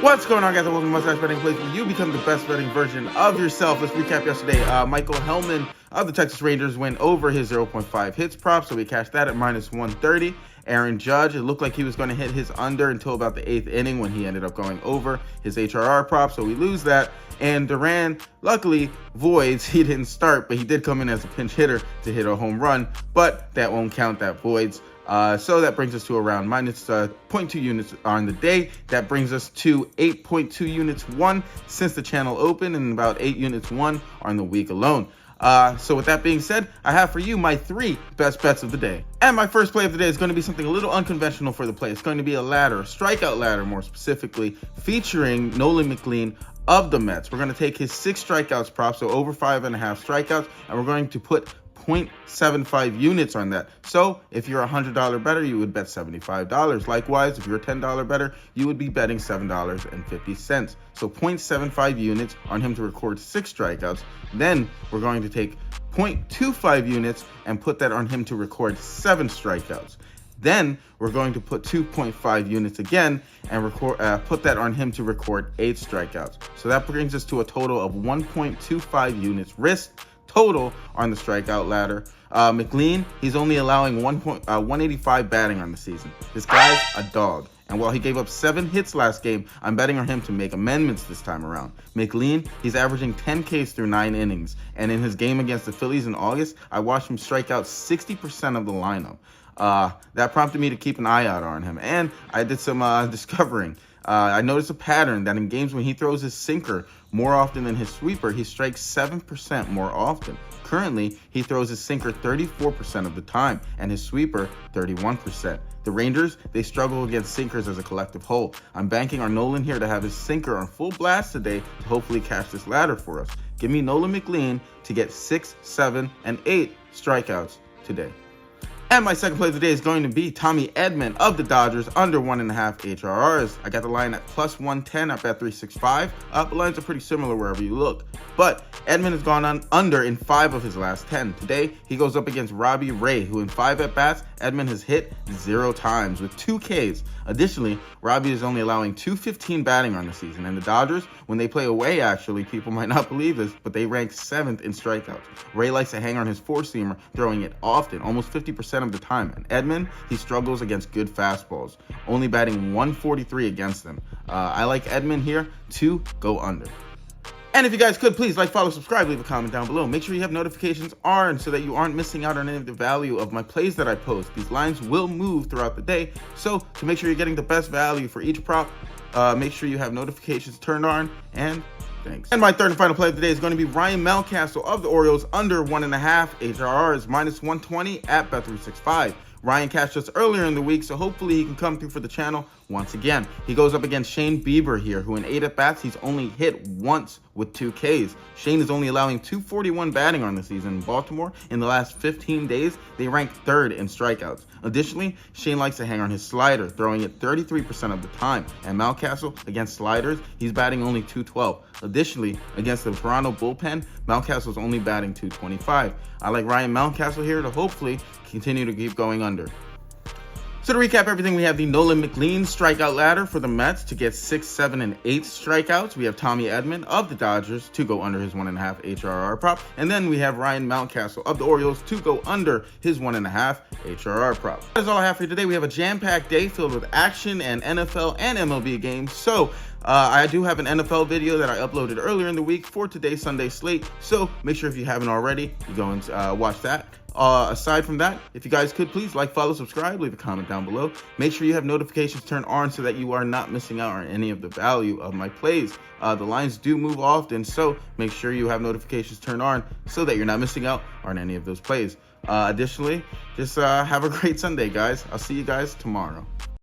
What's going on, guys? Welcome to Mustache Betting Place, where you become the best betting version of yourself. Let's recap yesterday. Michael Hellman of the Texas Rangers went over his 0.5 hits prop, so we cashed that at minus 130. Aaron Judge, it looked like he was going to hit his under until about the 8th inning when he ended up going over his HRR prop, so we lose that. And Duran, luckily, voids. He didn't start, but he did come in as a pinch hitter to hit a home run, but that won't count, that voids. So that brings us to around minus 0.2 units on the day. That brings us to 8.2 units won since the channel opened, and about 8 units won on the week alone. So with that being said, I have for you my 3 best bets of the day. And my first play of the day is going to be something a little unconventional for the play. It's going to be a ladder, a strikeout ladder more specifically, featuring Nolan McLean of the Mets. We're going to take his 6 strikeouts prop, so over 5.5 strikeouts, and we're going to put 0.75 units on that. So if you're a $100 bettor, you would bet $75. Likewise, if you're a $10 bettor, you would be betting $7.50. So 0.75 units on him to record 6 strikeouts. Then we're going to take 0.25 units and put that on him to record 7 strikeouts. Then we're going to put 2.5 units again and put that on him to record 8 strikeouts. So that brings us to a total of 1.25 units risk total on the strikeout ladder. McLean, he's only allowing 185 batting on the season. This guy's a dog. And while he gave up 7 hits last game, I'm betting on him to make amendments this time around. McLean, he's averaging 10 Ks through 9 innings. And in his game against the Phillies in August, I watched him strike out 60% of the lineup. That prompted me to keep an eye out on him. And I did some discovering. I noticed a pattern that in games when he throws his sinker more often than his sweeper, he strikes 7% more often. Currently, he throws his sinker 34% of the time and his sweeper 31%. The Rangers, they struggle against sinkers as a collective whole. I'm banking on Nolan here to have his sinker on full blast today to hopefully catch this ladder for us. Give me Nolan McLean to get 6, 7, and 8 strikeouts today. And my second play of the day is going to be Tommy Edman of the Dodgers under 1.5 HRRs. I got the line at plus 110 at bet365. The lines are pretty similar wherever you look. But Edman has gone on under in 5 of his last 10. Today, he goes up against Robbie Ray, who in 5 at-bats, Edman has hit 0 times with 2 Ks. Additionally, Robbie is only allowing .215 batting on the season. And the Dodgers, when they play away, actually, people might not believe this, but they rank 7th in strikeouts. Ray likes to hang on his 4-seamer, throwing it often, almost 50% of the time. And Edman, he struggles against good fastballs, only batting 143 against them. I like Edman here to go under. And if you guys could, please like, follow, subscribe, leave a comment down below. Make sure you have notifications on so that you aren't missing out on any of the value of my plays that I post. These lines will move throughout the day, so to make sure you're getting the best value for each prop, make sure you have notifications turned on, and thanks. And my third and final play of the day is going to be Ryan Mountcastle of the Orioles under 1.5 HRRs, minus 120 at bet365. Ryan cashed us earlier in the week, so hopefully he can come through for the channel once again. He goes up against Shane Bieber here, who in 8 at-bats, he's only hit once with 2 Ks. Shane is only allowing .241 batting on the season. In Baltimore, in the last 15 days, they rank 3rd in strikeouts. Additionally, Shane likes to hang on his slider, throwing it 33% of the time. And Mountcastle, against sliders, he's batting only .212. Additionally, against the Toronto bullpen, Mountcastle's only batting .225. I like Ryan Mountcastle here to hopefully continue to keep going under. So to recap everything, we have the Nolan McLean strikeout ladder for the Mets to get 6, 7, and 8 strikeouts. We have Tommy Edman of the Dodgers to go under his 1.5 HRR prop. And then we have Ryan Mountcastle of the Orioles to go under his 1.5 HRR prop. That is all I have for you today. We have a jam-packed day filled with action and NFL and MLB games. So I do have an NFL video that I uploaded earlier in the week for today's Sunday slate. So make sure if you haven't already, you go and watch that. Aside from that, if you guys could, please like, follow, subscribe, leave a comment down below. Make sure you have notifications turned on so that you are not missing out on any of the value of my plays. The lines do move often, so make sure you have notifications turned on so that you're not missing out on any of those plays. Additionally, just have a great Sunday, guys. I'll see you guys tomorrow.